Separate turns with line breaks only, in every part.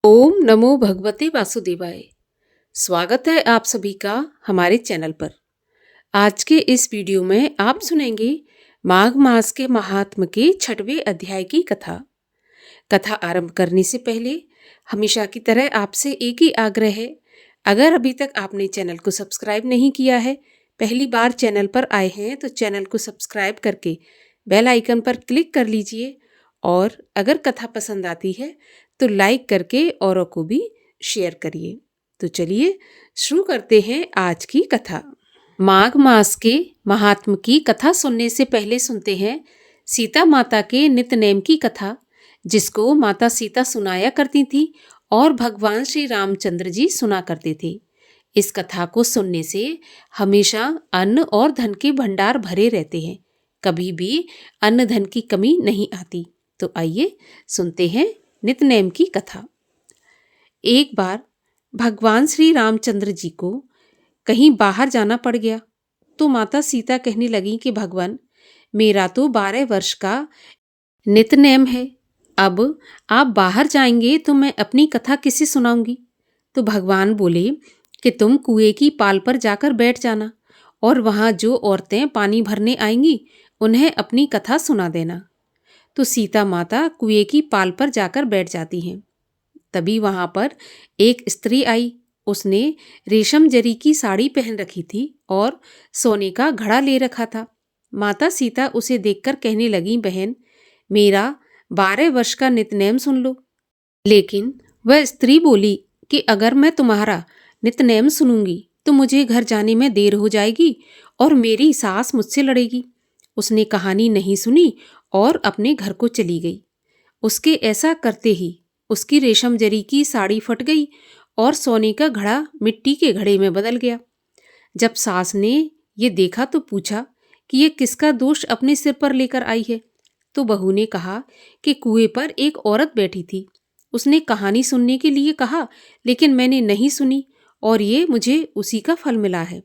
ओम नमो भगवते वासुदेवाय। स्वागत है आप सभी का हमारे चैनल पर। आज के इस वीडियो में आप सुनेंगे माघ मास के महात्म के 6वें अध्याय की कथा। कथा आरंभ करने से पहले हमेशा की तरह आपसे एक ही आग्रह है, अगर अभी तक आपने चैनल को सब्सक्राइब नहीं किया है, पहली बार चैनल पर आए हैं तो चैनल को सब्सक्राइब करके बेल आइकन पर क्लिक कर लीजिए और अगर कथा पसंद आती है तो लाइक करके औरों को भी शेयर करिए। तो चलिए शुरू करते हैं आज की कथा। माघ मास के महात्म की कथा सुनने से पहले सुनते हैं सीता माता के नित्यनेम की कथा, जिसको माता सीता सुनाया करती थी और भगवान श्री रामचंद्र जी सुना करते थे। इस कथा को सुनने से हमेशा अन्न और धन के भंडार भरे रहते हैं, कभी भी अन्न धन की कमी नहीं आती। तो आइए सुनते हैं नित्यनेम की कथा। एक बार भगवान श्री रामचंद्र जी को कहीं बाहर जाना पड़ गया तो माता सीता कहने लगी कि भगवान, मेरा तो 12 वर्ष का नित्यनेम है, अब आप बाहर जाएंगे तो मैं अपनी कथा किसे सुनाऊंगी। तो भगवान बोले कि तुम कुएं की पाल पर जाकर बैठ जाना और वहां जो औरतें पानी भरने आएंगी उन्हें अपनी कथा सुना देना। तो सीता माता कुएं की पाल पर जाकर बैठ जाती हैं। तभी वहां पर एक स्त्री आई। उसने रेशम जरी की साड़ी पहन रखी थी और सोने का घड़ा ले रखा था। माता सीता उसे देखकर कहने लगी, बहन, मेरा 12 वर्ष का नित्यनेम सुन लो। लेकिन वह स्त्री बोली कि अगर मैं तुम्हारा नित्यनेम सुनूंगी तो मुझे घर जाने में देर हो जाएगी और मेरी सास मुझसे लड़ेगी। उसने कहानी नहीं सुनी और अपने घर को चली गई। उसके ऐसा करते ही उसकी रेशम जरी की साड़ी फट गई और सोने का घड़ा मिट्टी के घड़े में बदल गया। जब सास ने ये देखा तो पूछा कि ये किसका दोष अपने सिर पर लेकर आई है। तो बहू ने कहा कि कुएं पर एक औरत बैठी थी, उसने कहानी सुनने के लिए कहा, लेकिन मैंने नहीं सुनी और ये मुझे उसी का फल मिला है।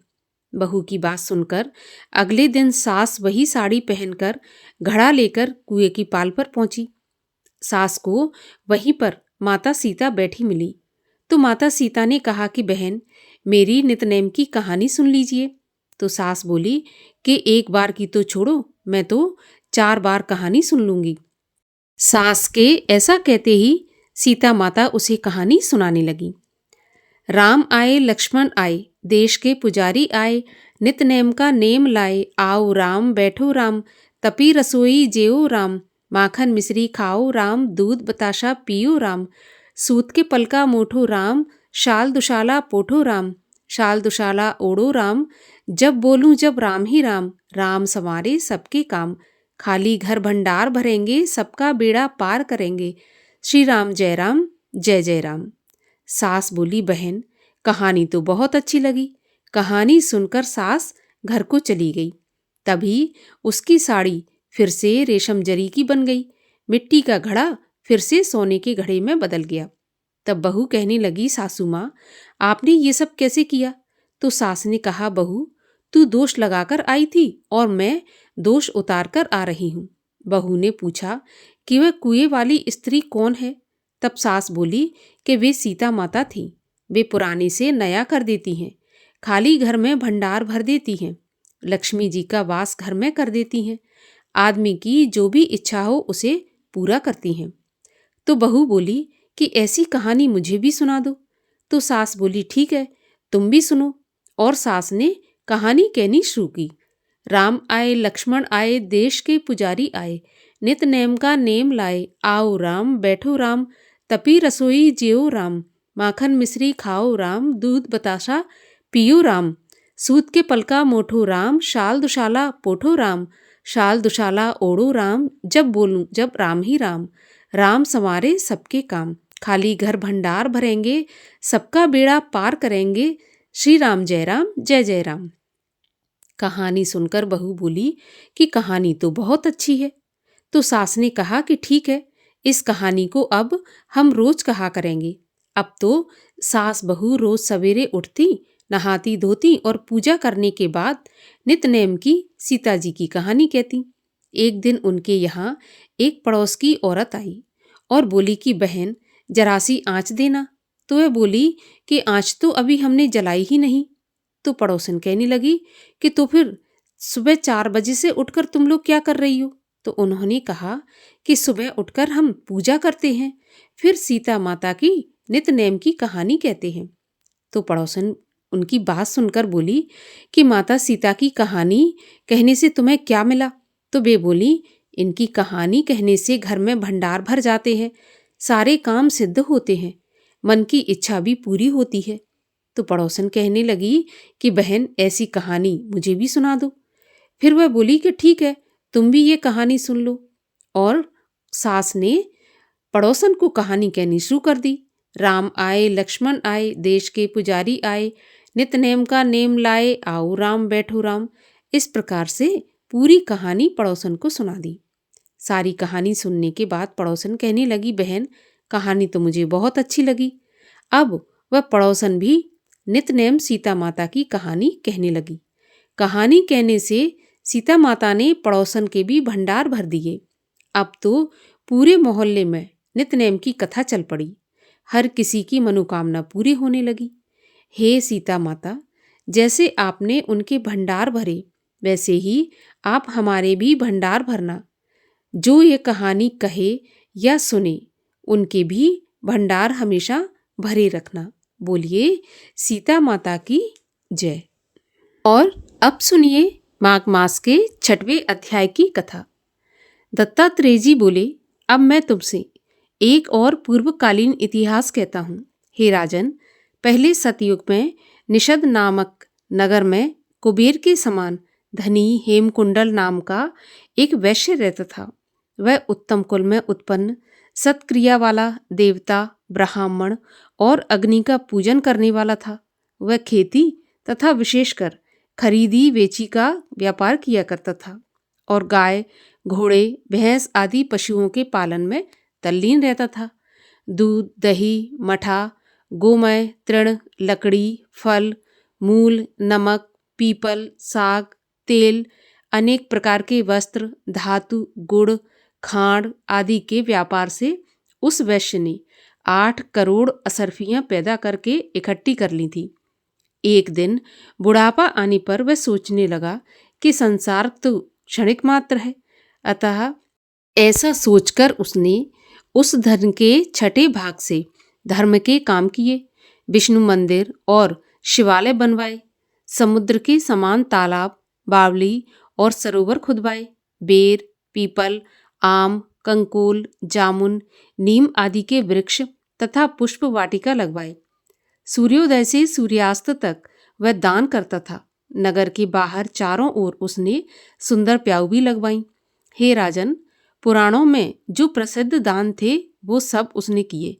बहू की बात सुनकर अगले दिन सास वही साड़ी पहनकर घड़ा लेकर कुएं की पाल पर पहुंची। सास को वहीं पर माता सीता बैठी मिली तो माता सीता ने कहा कि बहन, मेरी नित्यनेम की कहानी सुन लीजिए। तो सास बोली कि एक बार की तो छोड़ो, मैं तो 4 बार कहानी सुन लूंगी। सास के ऐसा कहते ही सीता माता उसे कहानी सुनाने लगी। राम आए लक्ष्मण आए, देश के पुजारी आए, नित्यनेम का नेम लाए, आओ राम बैठो राम, तपी रसोई जेओ राम, माखन मिश्री खाओ राम, दूध बताशा पियो राम, सूत के पलका मोठो राम, शाल दुशाला पोठो राम, शाल दुशाला ओढ़ो राम, जब बोलूं जब राम ही राम, राम संवारे सबके काम, खाली घर भंडार भरेंगे, सबका बेड़ा पार करेंगे, श्री राम जय राम जय जय राम। सास बोली, बहन, कहानी तो बहुत अच्छी लगी। कहानी सुनकर सास घर को चली गई। तभी उसकी साड़ी फिर से रेशम जरी की बन गई, मिट्टी का घड़ा फिर से सोने के घड़े में बदल गया। तब बहू कहने लगी, सासू माँ, आपने ये सब कैसे किया? तो सास ने कहा, बहू, तू दोष लगाकर आई थी और मैं दोष उतार कर आ रही हूँ। बहू ने पूछा कि वह कुएं वाली स्त्री कौन है? तब सास बोली कि वे सीता माता थीं। वे पुराने से नया कर देती हैं, खाली घर में भंडार भर देती हैं, लक्ष्मी जी का वास घर में कर देती हैं, आदमी की जो भी इच्छा हो उसे पूरा करती हैं। तो बहू बोली कि ऐसी कहानी मुझे भी सुना दो। तो सास बोली, ठीक है, तुम भी सुनो। और सास ने कहानी कहनी शुरू की। राम आए लक्ष्मण आए, देश के पुजारी आए, नित्यनेम का नेम लाए, आओ राम बैठो राम, तपी रसोई जेओ राम, माखन मिश्री खाओ राम, दूध बताशा पियो राम, सूत के पलका मोठो राम, शाल दुशाला पोठो राम, शाल दुशाला ओढ़ो राम, जब बोलूं जब राम ही राम, राम संवारे सबके काम, खाली घर भंडार भरेंगे, सबका बेड़ा पार करेंगे, श्री राम जय जय राम। कहानी सुनकर बहू बोली कि कहानी तो बहुत अच्छी है। तो सास ने कहा कि ठीक है, इस कहानी को अब हम रोज कहा करेंगे। अब तो सास बहू रोज सवेरे उठती, नहाती धोती और पूजा करने के बाद नित्यनेम की सीता जी की कहानी कहती। एक दिन उनके यहाँ एक पड़ोस की औरत आई और बोली कि बहन, जरा सी आँच देना। तो वह बोली कि आँच तो अभी हमने जलाई ही नहीं। तो पड़ोसन कहने लगी कि तो फिर सुबह 4 बजे से उठकर तुम लोग क्या कर रही हो? तो उन्होंने कहा कि सुबह उठकर हम पूजा करते हैं, फिर सीता माता की नित नेम की कहानी कहते हैं। तो पड़ोसन उनकी बात सुनकर बोली कि माता सीता की कहानी कहने से तुम्हें क्या मिला? तो वे बोली, इनकी कहानी कहने से घर में भंडार भर जाते हैं, सारे काम सिद्ध होते हैं, मन की इच्छा भी पूरी होती है। तो पड़ोसन कहने लगी कि बहन ऐसी कहानी मुझे भी सुना दो। फिर वह बोली कि ठीक है, तुम भी ये कहानी सुन लो। और सास ने पड़ोसन को कहानी कहनी शुरू कर दी। राम आए लक्ष्मण आए, देश के पुजारी आए, नित नेम का नेम लाए, आओ राम बैठो राम। इस प्रकार से पूरी कहानी पड़ोसन को सुना दी। सारी कहानी सुनने के बाद पड़ोसन कहने लगी, बहन कहानी तो मुझे बहुत अच्छी लगी। अब वह पड़ोसन भी नित नेम सीता माता की कहानी कहने लगी। कहानी कहने से सीता माता ने पड़ोसन के भी भंडार भर दिए। अब तो पूरे मोहल्ले में नितनेम की कथा चल पड़ी। हर किसी की मनोकामना पूरी होने लगी। हे सीता माता, जैसे आपने उनके भंडार भरे, वैसे ही आप हमारे भी भंडार भरना। जो ये कहानी कहे या सुने, उनके भी भंडार हमेशा भरे रखना। बोलिए सीता माता की जय। और अब सुनिए माघ मास के 6वें अध्याय की कथा। दत्तात्रेय जी बोले, अब मैं तुमसे एक और पूर्वकालीन इतिहास कहता हूँ। हे राजन, पहले सतयुग में निषद नामक नगर में कुबेर के समान धनी हेमकुंडल नाम का एक वैश्य रहता था। वह उत्तम कुल में उत्पन्न, सत्क्रिया वाला, देवता, ब्राह्मण और अग्नि का पूजन करने वाला था। वह खेती तथा विशेषकर खरीदी बेची का व्यापार किया करता था और गाय, घोड़े, भैंस आदि पशुओं के पालन में तल्लीन रहता था। दूध, दही, मठा, गोमय, तृण, लकड़ी, फल, मूल, नमक, पीपल, साग, तेल, अनेक प्रकार के वस्त्र, धातु, गुड़, खांड आदि के व्यापार से उस वैश्य ने 8 करोड़ असरफियां पैदा करके इकट्ठी कर ली थी। एक दिन बुढ़ापा आने पर वह सोचने लगा कि संसार तो क्षणिक मात्र है, अतः ऐसा सोचकर उसने उस धन के 6ठे भाग से धर्म के काम किए, विष्णु मंदिर और शिवालय बनवाए, समुद्र के समान तालाब, बावली और सरोवर खुदवाए, बेर, पीपल, आम, कंकोल, जामुन, नीम आदि के वृक्ष तथा पुष्प वाटिका लगवाए। सूर्योदय से सूर्यास्त तक वह दान करता था। नगर के बाहर चारों ओर उसने सुंदर प्याऊ भी लगवाई। हे राजन, पुराणों में जो प्रसिद्ध दान थे वो सब उसने किए।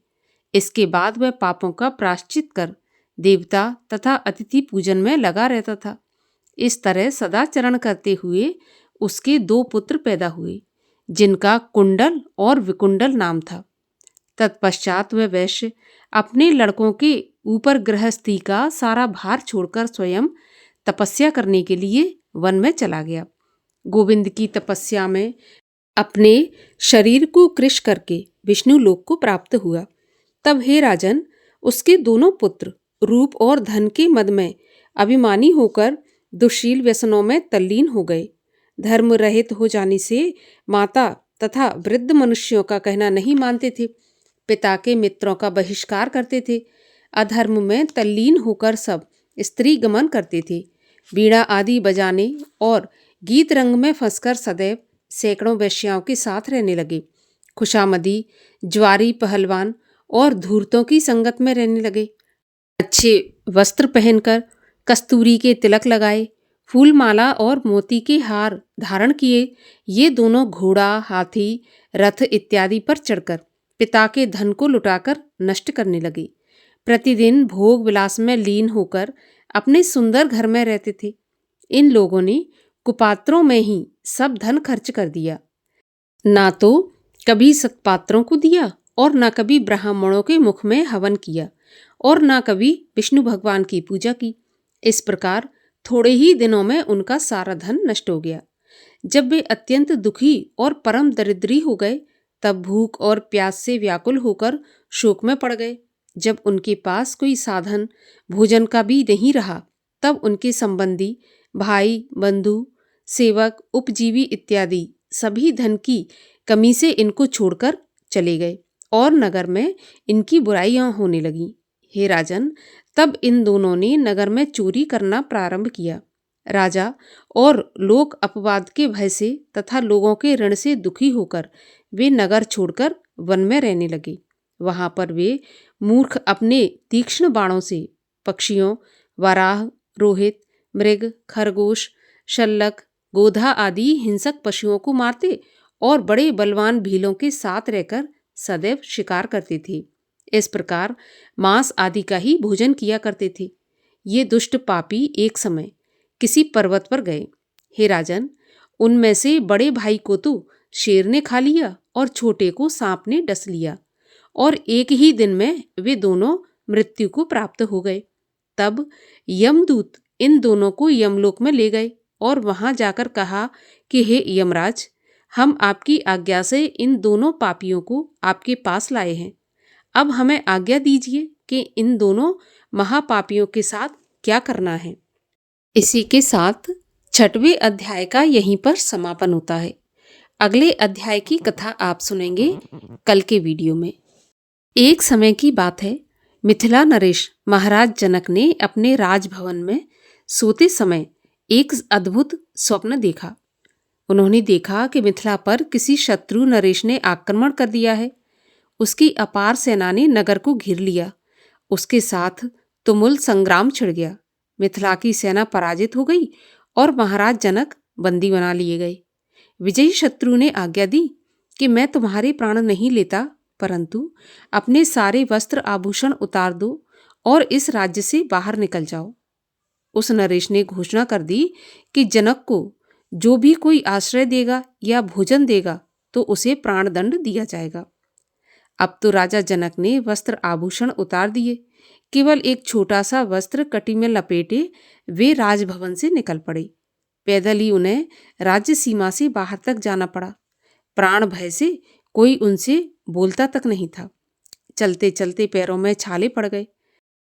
इसके बाद वह पापों का प्रायश्चित कर देवता तथा अतिथि पूजन में लगा रहता था। इस तरह सदाचरण करते हुए उसके 2 पुत्र पैदा हुए, जिनका कुंडल और विकुंडल नाम था। तत्पश्चात वह वैश्य अपने लड़कों के ऊपर गृहस्थी का सारा भार छोड़कर स्वयं तपस्या करने के लिए वन में चला गया। गोविंद की तपस्या में अपने शरीर को कृश करके विष्णु लोक को प्राप्त हुआ। तब हे राजन, उसके दोनों पुत्र रूप और धन के मद में अभिमानी होकर दुशील व्यसनों में तल्लीन हो गए। धर्म रहित हो जाने से माता तथा वृद्ध मनुष्यों का कहना नहीं मानते थे, पिता के मित्रों का बहिष्कार करते थे, अधर्म में तल्लीन होकर सब स्त्री गमन करते थे, बीड़ा आदि बजाने और गीत रंग में फंसकर सदैव सैकड़ों वेश्याओं के साथ रहने लगे। खुशामदी, ज्वारी पहलवान और धूर्तों की संगत में रहने लगे। अच्छे वस्त्र पहनकर, कस्तूरी के तिलक लगाए, फूल माला और मोती के हार धारण किए, ये दोनों घोड़ा, हाथी, रथ इत्यादि पर चढ़कर पिता के धन को लुटाकर नष्ट करने लगे। प्रतिदिन भोग विलास में लीन होकर अपने सुंदर घर में रहते थे। इन लोगों ने कुपात्रों में ही सब धन खर्च कर दिया। ना तो कभी सत्पात्रों को दिया और ना कभी ब्राह्मणों के मुख में हवन किया और ना कभी विष्णु भगवान की पूजा की। इस प्रकार थोड़े ही दिनों में उनका सारा धन नष्ट हो गया। जब वे अत्यंत दुखी और परम दरिद्री हो गए, तब भूख और प्यास से व्याकुल होकर शोक में पड़ गए। जब उनके पास कोई साधन भोजन का भी नहीं रहा, तब उनके संबंधी, भाई, बंधु, सेवक, उपजीवी इत्यादि सभी धन की कमी से इनको छोड़कर चले गए और नगर में इनकी बुराइयां होने लगीं। हे राजन, तब इन दोनों ने नगर में चोरी करना प्रारंभ किया। राजा और लोक अपवाद के भय से तथा लोगों के ऋण से दुखी होकर वे नगर छोड़कर वन में रहने लगे। वहां पर वे मूर्ख अपने तीक्ष्ण बाणों से पक्षियों, वराह, रोहित, मृग, खरगोश, शल्लक, गोधा आदि हिंसक पशुओं को मारते और बड़े बलवान भीलों के साथ रहकर सदैव शिकार करते थे। इस प्रकार मांस आदि का ही भोजन किया करते थे। ये दुष्ट पापी एक समय किसी पर्वत पर गए। हे राजन, उनमें से बड़े भाई को तो शेर ने खा लिया और छोटे को सांप ने डस लिया और एक ही दिन में वे दोनों मृत्यु को प्राप्त हो गए। तब यमदूत इन दोनों को यमलोक में ले गए और वहां जाकर कहा कि हे यमराज, हम आपकी आज्ञा से इन दोनों पापियों को आपके पास लाए हैं। अब हमें आज्ञा दीजिए कि इन दोनों महापापियों के साथ क्या करना है। इसी के साथ 6वें अध्याय का यहीं पर समापन होता है। अगले अध्याय की कथा आप सुनेंगे कल के वीडियो में। एक समय की बात है, मिथिला नरेश महाराज जनक ने अपने राजभवन में सोते समय एक अद्भुत स्वप्न देखा। उन्होंने देखा कि मिथिला पर किसी शत्रु नरेश ने आक्रमण कर दिया है। उसकी अपार सेना ने नगर को घेर लिया। उसके साथ तुमुल संग्राम छिड़ गया। मिथिला की सेना पराजित हो गई और महाराज जनक बंदी बना लिए गए। विजयी शत्रु ने आज्ञा दी कि मैं तुम्हारे प्राण नहीं लेता, परंतु अपने सारे वस्त्र आभूषण उतार दो और इस राज्य से बाहर निकल जाओ। उस नरेश ने घोषणा कर दी कि जनक को जो भी कोई आश्रय देगा या भोजन देगा तो उसे प्राणदंड दिया जाएगा। अब तो राजा जनक ने वस्त्र आभूषण उतार दिए। केवल एक छोटा सा वस्त्र कटी में लपेटे वे राजभवन से निकल पड़े। पैदल ही उन्हें राज्य सीमा से बाहर तक जाना पड़ा। प्राण भय से कोई उनसे बोलता तक नहीं था। चलते चलते पैरों में छाले पड़ गए।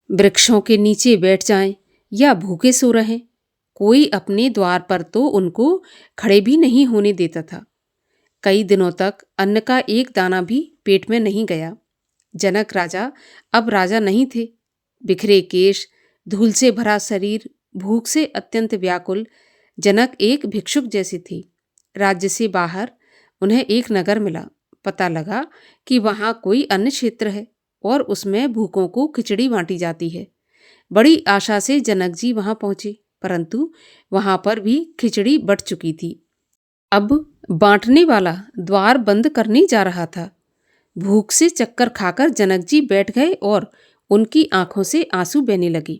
वृक्षों के नीचे बैठ जाएं या भूखे सो रहें, कोई अपने द्वार पर तो उनको खड़े भी नहीं होने देता था। कई दिनों तक अन्न का एक दाना भी पेट में नहीं गया। जनक राजा अब राजा नहीं थे। बिखरे केश, धूल से भरा शरीर, भूख से अत्यंत व्याकुल जनक एक भिक्षुक जैसे थे। राज्य से बाहर उन्हें एक नगर मिला। पता लगा कि वहाँ कोई अन्न क्षेत्र है और उसमें भूखों को खिचड़ी बांटी जाती है। बड़ी आशा से जनक जी वहाँ पहुँचे, परंतु वहाँ पर भी खिचड़ी बट चुकी थी। अब बांटने वाला द्वार बंद करने जा रहा था। भूख से चक्कर खाकर जनक जी बैठ गए और उनकी आंखों से आंसू बहने लगे।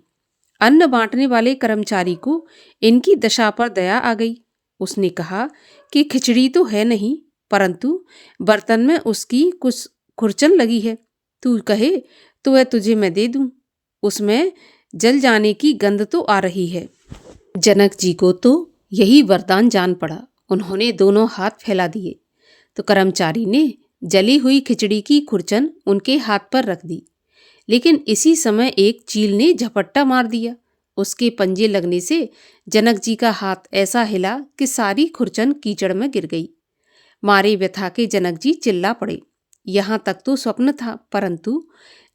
अन्न बांटने वाले कर्मचारी को इनकी दशा पर दया आ गई। उसने कहा कि खिचड़ी तो है नहीं, परंतु बर्तन में उसकी कुछ खुरचन लगी है। तू कहे तो वह तुझे मैं दे दूं। उसमें जल जाने की गंध तो आ रही है। जनक जी को तो यही वरदान जान पड़ा। उन्होंने दोनों हाथ फैला दिए तो कर्मचारी ने जली हुई खिचड़ी की खुरचन उनके हाथ पर रख दी। लेकिन इसी समय एक चील ने झपट्टा मार दिया। उसके पंजे लगने से जनक जी का हाथ ऐसा हिला कि सारी खुरचन कीचड़ में गिर गई। मारे व्यथा के जनक जी चिल्ला पड़े। यहाँ तक तो स्वप्न था, परंतु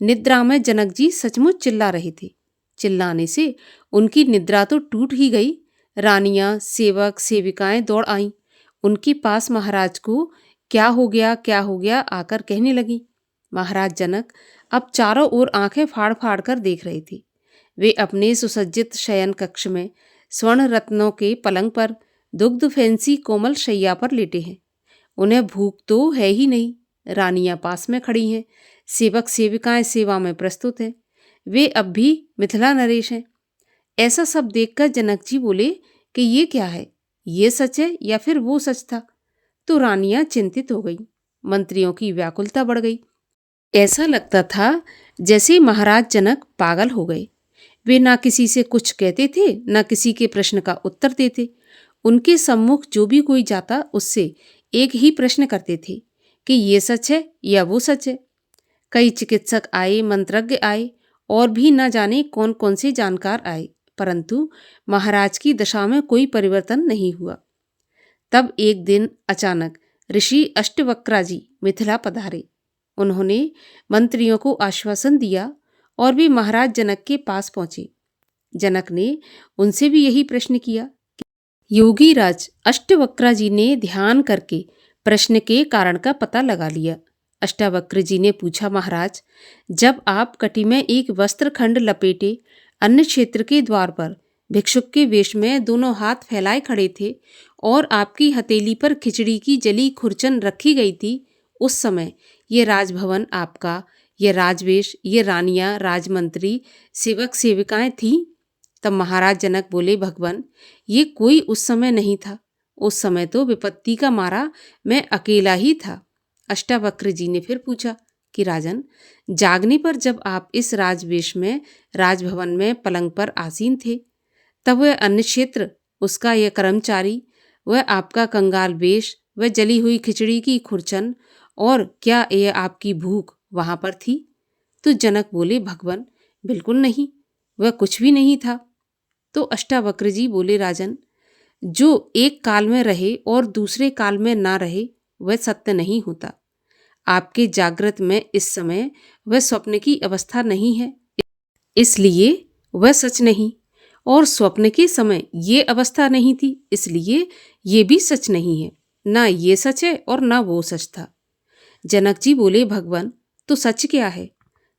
निद्रा में जनक जी सचमुच चिल्ला रहे थे। चिल्लाने से उनकी निद्रा तो टूट ही गई। रानियां, सेवक, सेविकाएं दौड़ आईं। उनके पास महाराज को क्या हो गया आकर कहने लगी। महाराज जनक अब चारों ओर आंखें फाड़ फाड़ कर देख रहे थे। वे अपने सुसज्जित शयन कक्ष में स्वर्ण रत्नों के पलंग पर दुग्ध फैंसी कोमल शैया पर लेटे हैं। उन्हें भूख तो है ही नहीं। रानियां पास में खड़ी हैं, सेवक सेविकाएं सेवा में प्रस्तुत हैं। वे अब भी मिथिला नरेश हैं। ऐसा सब देखकर जनक जी बोले कि ये क्या है, ये सच है या फिर वो सच था। तो रानियां चिंतित हो गई। मंत्रियों की व्याकुलता बढ़ गई। ऐसा लगता था जैसे महाराज जनक पागल हो गए। वे ना किसी से कुछ कहते थे, ना किसी के प्रश्न का उत्तर देते। उनके सम्मुख जो भी कोई जाता उससे एक ही प्रश्न करते थे कि ये सच है या वो सच है। कई चिकित्सक आए, मंत्रज्ञ आए और भी न जाने कौन कौन से जानकार आए, परंतु महाराज की दशा में कोई परिवर्तन नहीं हुआ। तब एक दिन अचानक ऋषि अष्टवक्रा जी मिथिला पधारे। उन्होंने मंत्रियों को आश्वासन दिया और वे महाराज जनक के पास पहुंचे। जनक ने उनसे भी यही प्रश्न किया। योगी राज अष्टवक्रा जी ने ध्यान करके प्रश्न के कारण का पता लगा लिया। अष्टावक्र जी ने पूछा, महाराज, जब आप कटी में एक वस्त्र खंड लपेटे अन्य क्षेत्र के द्वार पर भिक्षुक के वेश में दोनों हाथ फैलाए खड़े थे और आपकी हथेली पर खिचड़ी की जली खुरचन रखी गई थी, उस समय ये राजभवन आपका, ये राजवेश, ये रानियां, राजमंत्री, सेवक सेविकाएं थीं? तब महाराज जनक बोले, भगवान, ये कोई उस समय नहीं था। उस समय तो विपत्ति का मारा मैं अकेला ही था। अष्टावक्र जी ने फिर पूछा कि राजन, जागने पर जब आप इस राजवेश में राजभवन में पलंग पर आसीन थे, तब वह अन्य क्षेत्र, उसका यह कर्मचारी, वह आपका कंगाल वेश, वह जली हुई खिचड़ी की खुरचन और क्या यह आपकी भूख वहां पर थी? तो जनक बोले, भगवान, बिल्कुल नहीं, वह कुछ भी नहीं था। तो अष्टावक्र जी बोले, राजन, जो एक काल में रहे और दूसरे काल में ना रहे, वह सत्य नहीं होता। आपके जागृत में इस समय वह स्वप्न की अवस्था नहीं है, इसलिए वह सच नहीं, और स्वप्न के समय ये अवस्था नहीं थी, इसलिए ये भी सच नहीं है। ना ये सच है और ना वो सच था। जनक जी बोले, भगवान, तो सच क्या है?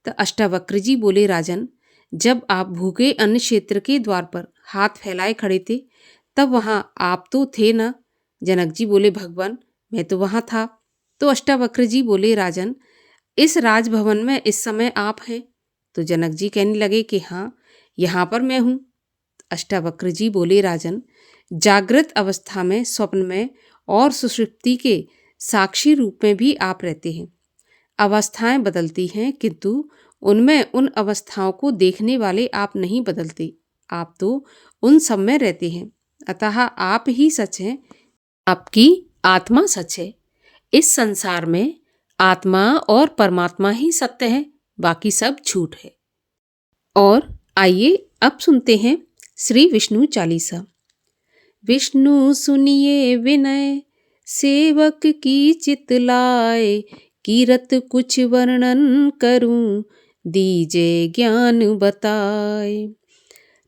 तो अष्टावक्र जी बोले, राजन, जब आप भूखे अन्य क्षेत्र के द्वार पर हाथ फैलाए खड़े थे, तब वहां आप तो थे ना? जनक जी बोले, भगवान, मैं तो वहां था। तो अष्टावक्र जी बोले, राजन, इस राजभवन में इस समय आप हैं? तो जनक जी कहने लगे कि हाँ, यहाँ पर मैं हूँ। अष्टावक्र जी बोले, राजन, जागृत अवस्था में, स्वप्न में और सुषुप्ति के साक्षी रूप में भी आप रहते हैं। अवस्थाएं बदलती हैं, किंतु उनमें उन अवस्थाओं को देखने वाले आप नहीं बदलते। आप तो उन सब में रहते हैं। अतः आप ही सच हैं। आपकी आत्मा सच है। इस संसार में आत्मा और परमात्मा ही सत्य है, बाकी सब झूठ है। और आइए अब सुनते हैं श्री विष्णु चालीसा। विष्णु सुनिए विनय, सेवक की चित लाए, कीरत कुछ वर्णन करूं, दीजे ज्ञान बताए।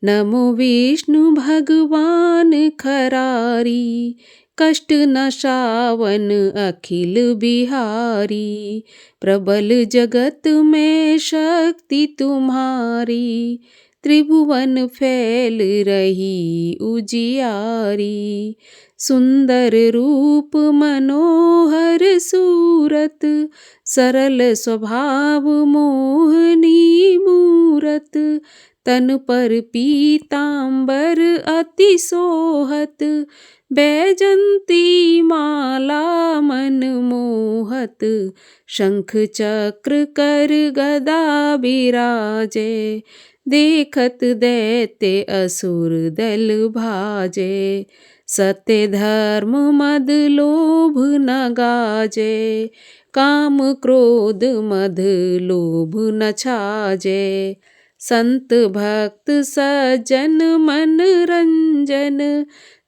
नमो विष्णु भगवान खरारी, कष्ट नशावन अखिल बिहारी, प्रबल जगत में शक्ति तुम्हारी, त्रिभुवन फैल रही उजियारी। सुंदर रूप मनोहर सूरत, सरल स्वभाव मोहनी मूरत, तन पर पीतांबर अति सोहत, बैजंती माला मन मोहत, शंख चक्र कर गदा बिराजे, देखत दैत्य असुर दल भाजे। सत्य धर्म मद लोभ न गाजे, काम क्रोध मद लोभ न छाजे। संत भक्त सज्जन मन रंजन,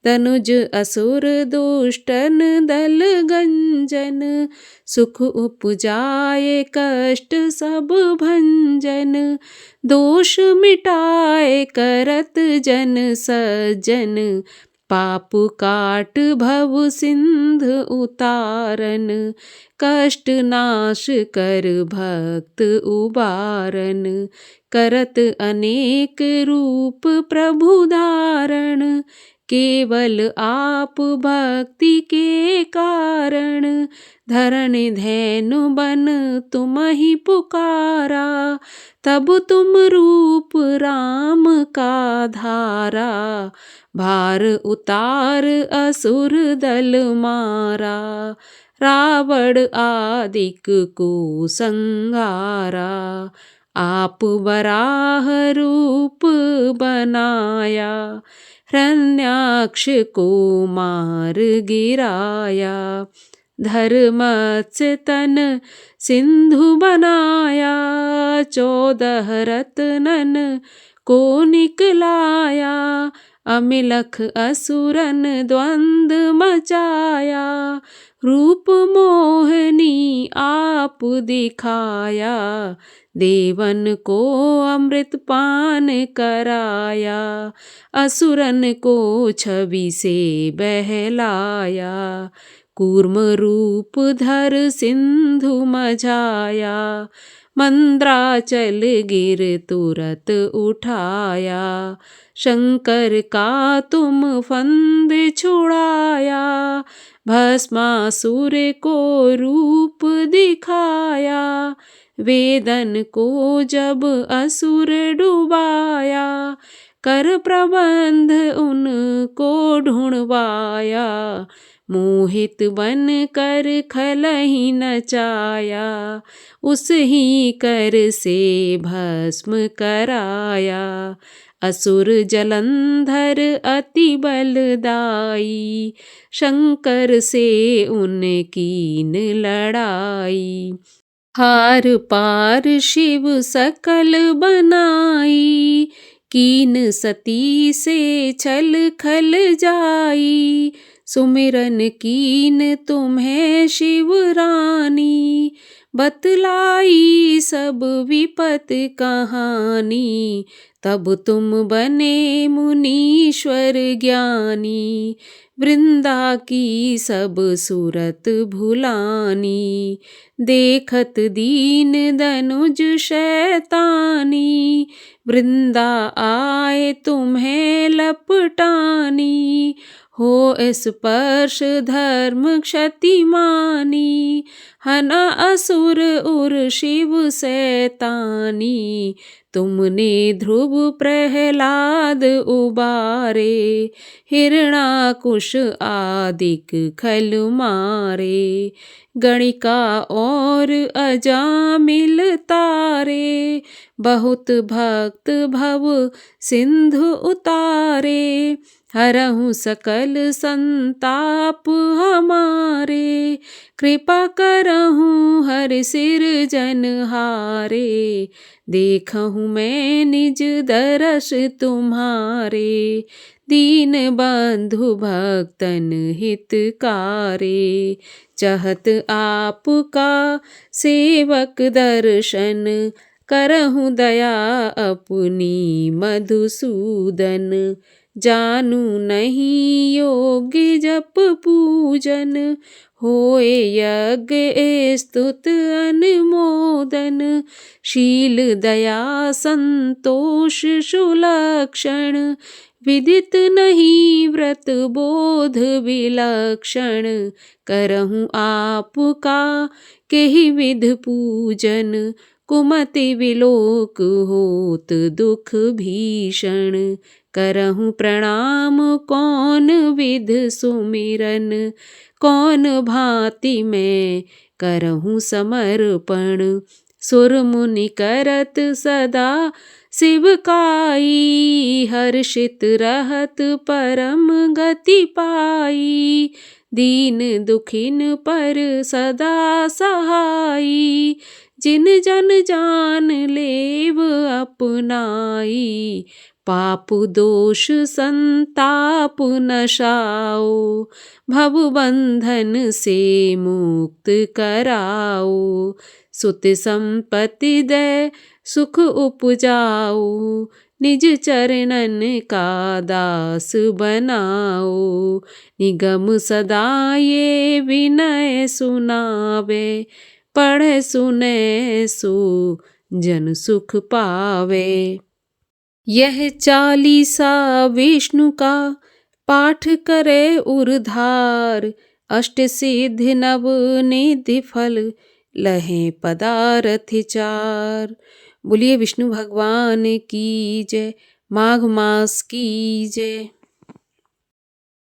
तनुज असुर दुष्टन दल गंजन। सुख उपजाए कष्ट सब भंजन, दोष मिटाए करत जन सज्जन। पाप काट भव सिंध उतारन, कष्ट नाश कर भक्त उबारन। करत अनेक रूप प्रभु धारण, केवल आप भक्ति के कारण। धरण धैनु बन तुम ही पुकारा, तब तुम रूप राम का धारा। भार उतार असुर दल मारा, रावण आदिक को संहारा। आप वराह रूप बनाया, हिरण्याक्ष को मार गिराया। धर्म से तन सिंधु बनाया, 14 रत्नन को निकलाया, अमिलख असुरन द्वंद मचाया, रूप मोहनी आप दिखाया, देवन को अमृत पान कराया, असुरन को छवि से बहलाया, कूर्म रूप धर सिंधु मझाया, मंद्राचल गिर तुरत उठाया, शंकर का तुम फंद छुड़ाया, भस्मासुर को रूप दिखाया, वेदन को जब असुर डुबाया, कर प्रबंध उनको ढूंढवाया, मोहित बन कर खलहि नचाया, उस ही कर से भस्म कराया, असुर जलंधर अति बलदाई, शंकर से उनकीन लड़ाई, हार पार शिव सकल बनाई, कीन सती से छल खल जाई, सुमिरन कीन तुम्हें शिव रानी, बतलाई सब विपत कहानी, तब तुम बने मुनीश्वर ज्ञानी, वृंदा की सब सूरत भुलानी, देखत दीन दनुज शैतानी, वृंदा आए तुम्हें लपटानी, हो स्पर्श धर्म क्षति मानी, हना असुर उर शिव सैतानी, तुमने ध्रुव प्रहलाद उबारे, हिरणाकुश आदिक खल मारे, गणिका और अजामिल तारे, बहुत भक्त भव सिंधु उतारे, हरहु सकल संताप हमारे, कृपा करहु हर सिरजनहारे, देखहु मैं निज दरस तुम्हारे, दीन बंधु भक्तन हितकारे, चहत आपका सेवक दर्शन, करहु दया अपनी मधुसूदन, जानू नहीं योग्य जप पूजन, होए यज्ञ स्तुत अनुमोदन, शील दया संतोष सुलक्षण, विदित नहीं व्रत बोध विलक्षण, करहु आपका केहि विध पूजन, कुमति विलोक होत दुख भीषण, करहु प्रणाम कौन विध सुमिरन, कौन भांति मैं करहु समर्पण, सुर मुनि करत सदा शिवकाई, हर्षित रहत परम गति पाई, दीन दुखिन पर सदा सहाई, जिन जन जान लेव अपनाई, पाप दोष संताप नशाओ, भव बंधन से मुक्त कराओ, सुत संपत्ति दे सुख उपजाओ, निज चरणन का दास बनाओ, निगम सदा ये विनय सुनावे, पढ़े सुने सो जन सुख पावे। यह 40 विष्णु का पाठ करे उर्धार, अष्ट सिद्धि नव निधि फल लहे पदारथ 4। बोलिए विष्णु भगवान की जय, माघ मास की जय।